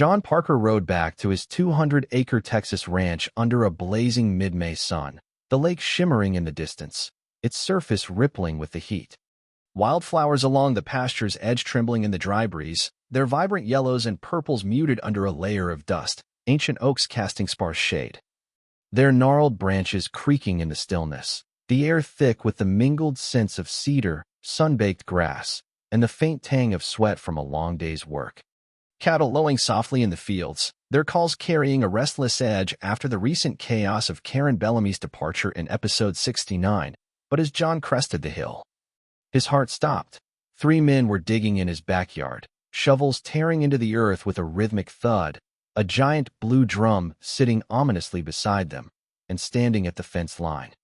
John Parker rode back to his 200-acre Texas ranch under a blazing mid-May sun, the lake shimmering in the distance, its surface rippling with the heat. Wildflowers along the pasture's edge trembling in the dry breeze, their vibrant yellows and purples muted under a layer of dust, ancient oaks casting sparse shade. Their gnarled branches creaking in the stillness, the air thick with the mingled scents of cedar, sun-baked grass, and the faint tang of sweat from a long day's work. Cattle lowing softly in the fields, their calls carrying a restless edge after the recent chaos of Karen Bellamy's departure in episode 69, but as John crested the hill, his heart stopped. 3 men were digging in his backyard, shovels tearing into the earth with a rhythmic thud, a giant blue drum sitting ominously beside them, and standing at the fence line,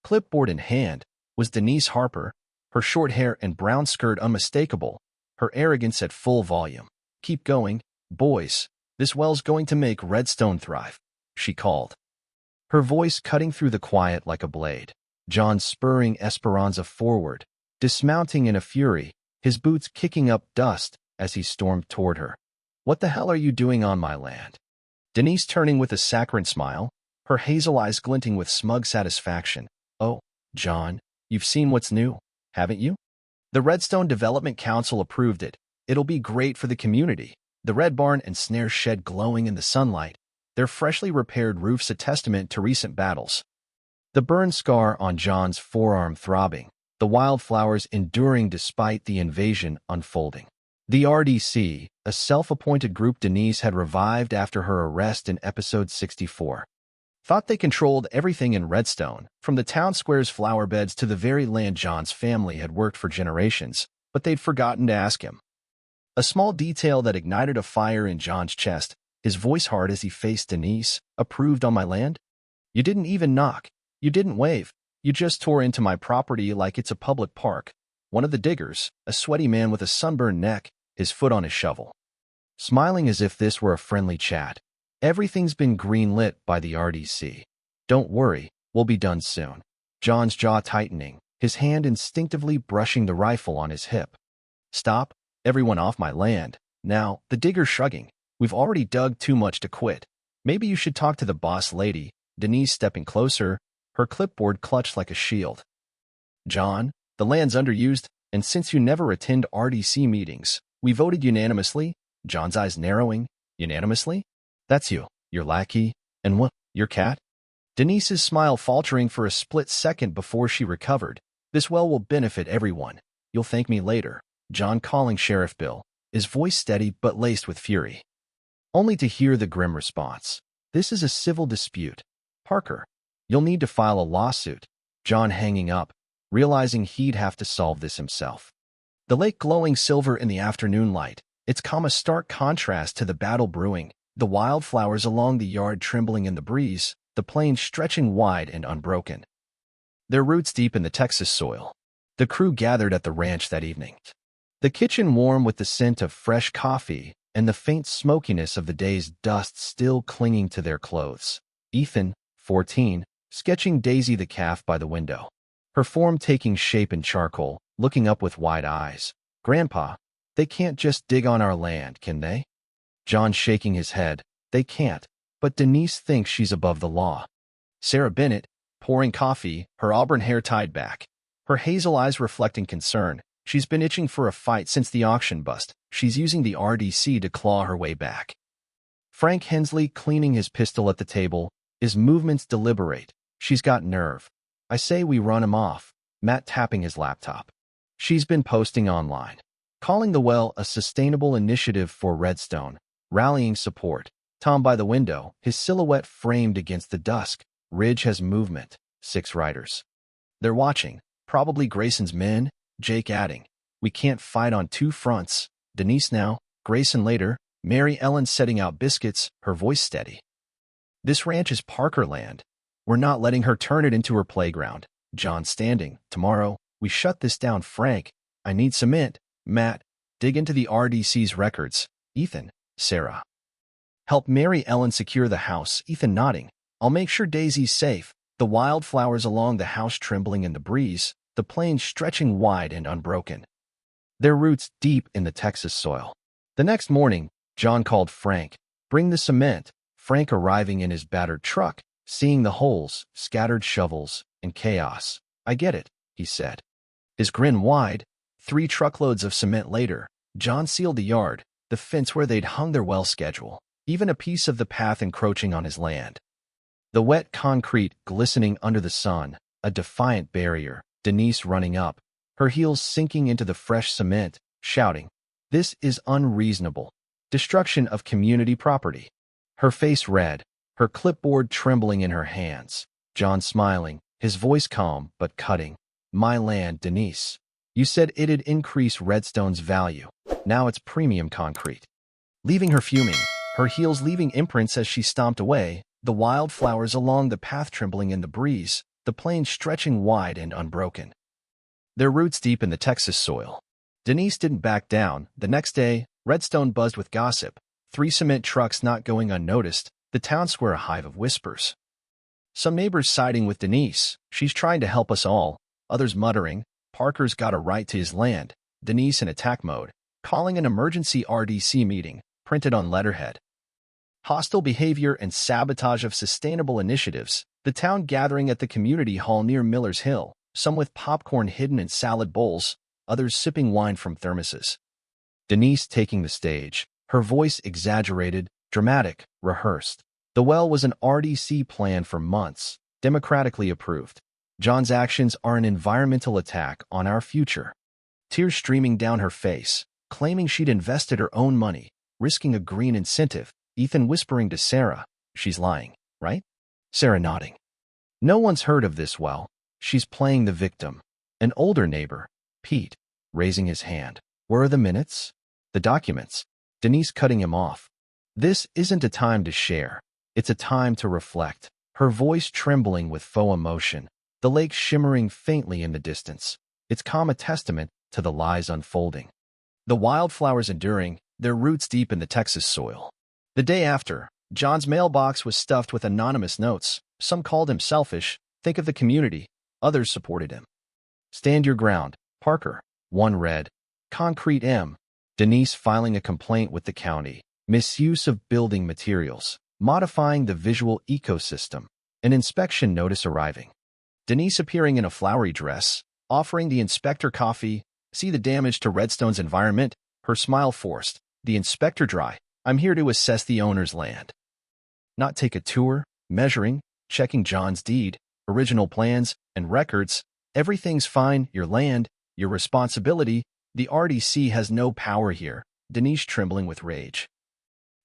clipboard in hand, was Denise Harper, her short hair and brown skirt unmistakable, her arrogance at full volume. "Keep going, boys. This well's going to make Redstone thrive," she called, her voice cutting through the quiet like a blade. John spurring Esperanza forward, dismounting in a fury, his boots kicking up dust as he stormed toward her. "What the hell are you doing on my land?" Denise turning with a saccharine smile, her hazel eyes glinting with smug satisfaction. "Oh, John, you've seen what's new, haven't you? The Redstone Development Council approved it. It'll be great for the community." The red barn and snare shed glowing in the sunlight, their freshly repaired roofs a testament to recent battles. The burn scar on John's forearm throbbing, the wildflowers enduring despite the invasion unfolding. The RDC, a self-appointed group Denise had revived after her arrest in episode 64, thought they controlled everything in Redstone, from the town square's flower beds to the very land John's family had worked for generations, but they'd forgotten to ask him. A small detail that ignited a fire in John's chest, his voice hard as he faced Denise. "Approved on my land? You didn't even knock. You didn't wave. You just tore into my property like it's a public park." One of the diggers, a sweaty man with a sunburned neck, his foot on his shovel, smiling as if this were a friendly chat. "Everything's been green-lit by the RDC. Don't worry, we'll be done soon." John's jaw tightening, his hand instinctively brushing the rifle on his hip. "Stop. Everyone off my land. Now," the digger shrugging. "We've already dug too much to quit. Maybe you should talk to the boss lady." Denise stepping closer, her clipboard clutched like a shield. "John, the land's underused, and since you never attend RDC meetings, we voted unanimously." John's eyes narrowing. "Unanimously? That's you, your lackey, and what, your cat?" Denise's smile faltering for a split second before she recovered. "This well will benefit everyone. You'll thank me later." John calling Sheriff Bill, his voice steady but laced with fury, only to hear the grim response. "This is a civil dispute. Parker, you'll need to file a lawsuit." John hanging up, realizing he'd have to solve this himself. The lake glowing silver in the afternoon light, its stark contrast to the battle brewing, the wildflowers along the yard trembling in the breeze, the plains stretching wide and unbroken, their roots deep in the Texas soil. The crew gathered at the ranch that evening, the kitchen warm with the scent of fresh coffee and the faint smokiness of the day's dust still clinging to their clothes. Ethan, 14, sketching Daisy the calf by the window, her form taking shape in charcoal, looking up with wide eyes. "Grandpa, they can't just dig on our land, can they?" John shaking his head. "They can't, but Denise thinks she's above the law." Sarah Bennett, pouring coffee, her auburn hair tied back, her hazel eyes reflecting concern. "She's been itching for a fight since the auction bust. She's using the RDC to claw her way back." Frank Hensley cleaning his pistol at the table, his movements deliberate. "She's got nerve. I say we run him off." Matt tapping his laptop. "She's been posting online, calling the well a sustainable initiative for Redstone, rallying support." Tom by the window, his silhouette framed against the dusk. "Ridge has movement. 6 riders. They're watching. Probably Grayson's men." Jake adding, "We can't fight on 2 fronts. Denise now, Grayson later." Mary Ellen setting out biscuits, her voice steady. "This ranch is Parker land. We're not letting her turn it into her playground." John standing, "Tomorrow, we shut this down." Frank, "I need cement." Matt, "Dig into the RDC's records." Ethan, Sarah, "Help Mary Ellen secure the house." Ethan nodding, "I'll make sure Daisy's safe." The wildflowers along the house trembling in the breeze, the plains stretching wide and unbroken, their roots deep in the Texas soil. The next morning, John called Frank. Bring the cement. Frank arriving in his battered truck, seeing the holes, scattered shovels, and chaos. I get it, he said. His grin wide. 3 truckloads of cement later, John sealed the yard, the fence where they'd hung their well schedule, even a piece of the path encroaching on his land. The wet concrete glistening under the sun, a defiant barrier, Denise running up, her heels sinking into the fresh cement, shouting, "This is unreasonable. Destruction of community property." Her face red, her clipboard trembling in her hands. John smiling, his voice calm but cutting. "My land, Denise. You said it'd increase Redstone's value. Now it's premium concrete." Leaving her fuming, her heels leaving imprints as she stomped away, the wildflowers along the path trembling in the breeze, the plains stretching wide and unbroken, their roots deep in the Texas soil. Denise didn't back down. The next day, Redstone buzzed with gossip. 3 cement trucks not going unnoticed, the town square a hive of whispers. Some neighbors siding with Denise. "She's trying to help us all." Others muttering, "Parker's got a right to his land." Denise in attack mode, calling an emergency RDC meeting, printed on letterhead. Hostile behavior and sabotage of sustainable initiatives, the town gathering at the community hall near Miller's Hill, some with popcorn hidden in salad bowls, others sipping wine from thermoses. Denise taking the stage, her voice exaggerated, dramatic, rehearsed. The well was an RDC plan for months, democratically approved. John's actions are an environmental attack on our future. Tears streaming down her face, claiming she'd invested her own money, risking a green incentive. Ethan whispering to Sarah, "She's lying, right?" Sarah nodding. "No one's heard of this well. She's playing the victim." An older neighbor, Pete, raising his hand. "Where are the minutes? The documents?" Denise cutting him off. "This isn't a time to share. It's a time to reflect." Her voice trembling with faux emotion, the lake shimmering faintly in the distance, its calm a testament to the lies unfolding. The wildflowers enduring, their roots deep in the Texas soil. The day after, John's mailbox was stuffed with anonymous notes. Some called him selfish, think of the community. Others supported him. "Stand your ground, Parker." One read, "Concrete M." Denise filing a complaint with the county. "Misuse of building materials, modifying the visual ecosystem." An inspection notice arriving. Denise appearing in a flowery dress, offering the inspector coffee. "See the damage to Redstone's environment?" Her smile forced. The inspector dry. "I'm here to assess the owner's land. Not take a tour." Measuring, checking John's deed, original plans, and records. "Everything's fine. Your land, your responsibility. The RDC has no power here." Denise trembling with rage,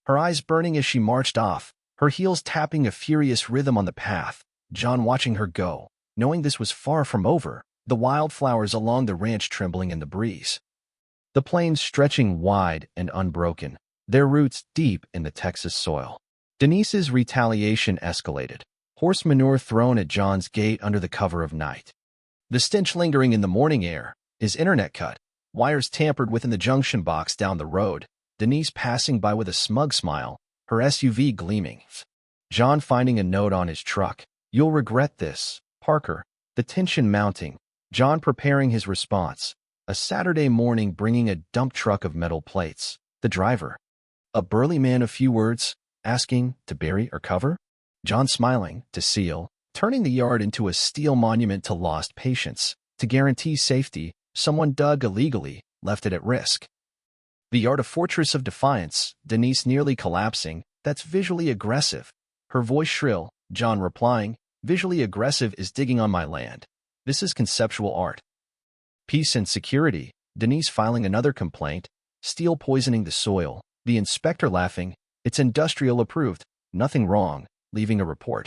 her eyes burning as she marched off, her heels tapping a furious rhythm on the path. John watching her go, knowing this was far from over, the wildflowers along the ranch trembling in the breeze. The plains stretching wide and unbroken, their roots deep in the Texas soil. Denise's retaliation escalated. Horse manure thrown at John's gate under the cover of night. The stench lingering in the morning air, his internet cut, wires tampered with in the junction box down the road, Denise passing by with a smug smile, her SUV gleaming. John finding a note on his truck. "You'll regret this, Parker." The tension mounting, John preparing his response. A Saturday morning bringing a dump truck of metal plates. The driver, a burly man of few words, asking to bury or cover. John smiling, to seal, turning the yard into a steel monument to lost patience. To guarantee safety, someone dug illegally, left it at risk. The yard a fortress of defiance, Denise nearly collapsing. "That's visually aggressive." Her voice shrill, John replying, "Visually aggressive is digging on my land. This is conceptual art." Peace and security, Denise filing another complaint. "Steel poisoning the soil." The inspector laughing, "It's industrial approved. Nothing wrong," leaving a report.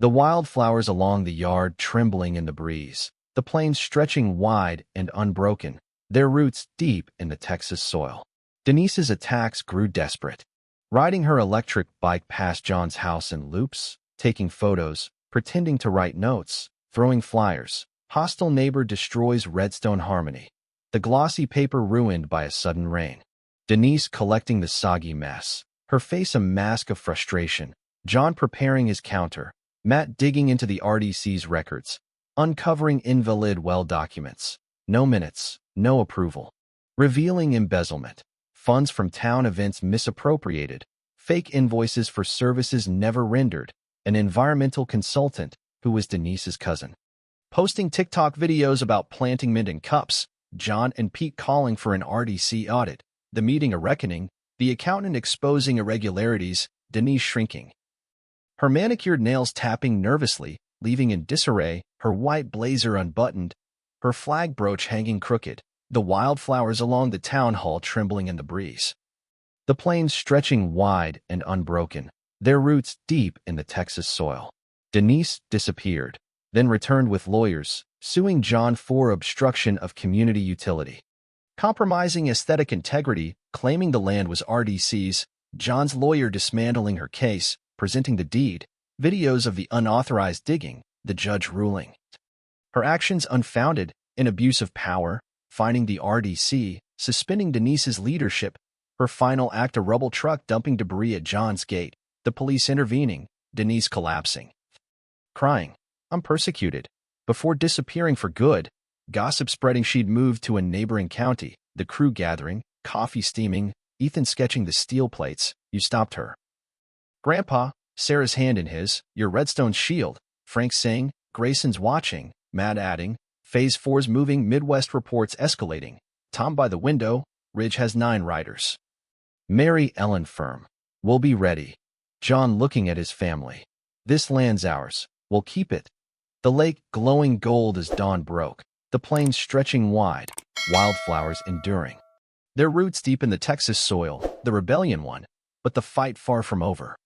The wildflowers along the yard trembling in the breeze, the plains stretching wide and unbroken, their roots deep in the Texas soil. Denise's attacks grew desperate. Riding her electric bike past John's house in loops, taking photos, pretending to write notes, throwing flyers. Hostile neighbor destroys Redstone harmony. The glossy paper ruined by a sudden rain. Denise collecting the soggy mess, her face a mask of frustration. John preparing his counter. Matt digging into the RDC's records, uncovering invalid well documents. No minutes, no approval. Revealing embezzlement. Funds from town events misappropriated. fake invoices for services never rendered, an environmental consultant who was Denise's cousin. Posting TikTok videos about planting mint in cups, John and Pete calling for an RDC audit, the meeting a reckoning, the accountant exposing irregularities, Denise shrinking. Her manicured nails tapping nervously, leaving in disarray, her white blazer unbuttoned, her flag brooch hanging crooked, the wildflowers along the town hall trembling in the breeze. The plains stretching wide and unbroken, their roots deep in the Texas soil. Denise disappeared, then returned with lawyers, suing John for obstruction of community utility. Compromising aesthetic integrity, claiming the land was RDC's, John's lawyer dismantling her case, presenting the deed, videos of the unauthorized digging, the judge ruling. Her actions unfounded, in abuse of power, finding the RDC, suspending Denise's leadership, her final act a rubble truck dumping debris at John's gate, the police intervening, Denise collapsing. Crying, "I'm persecuted," before disappearing for good, gossip spreading she'd moved to a neighboring county, the crew gathering, coffee steaming, Ethan sketching the steel plates, "You stopped her." "Grandpa," Sarah's hand in his, "your Redstone shield," Frank saying, "Grayson's watching," Matt adding, "Phase 4's moving, Midwest reports escalating." Tom by the window, "Ridge has 9 riders." Mary Ellen firm, "We'll be ready." John looking at his family. "This land's ours. We'll keep it." The lake glowing gold as dawn broke, the plains stretching wide, wildflowers enduring. Their roots deep in the Texas soil, the rebellion won, but the fight far from over.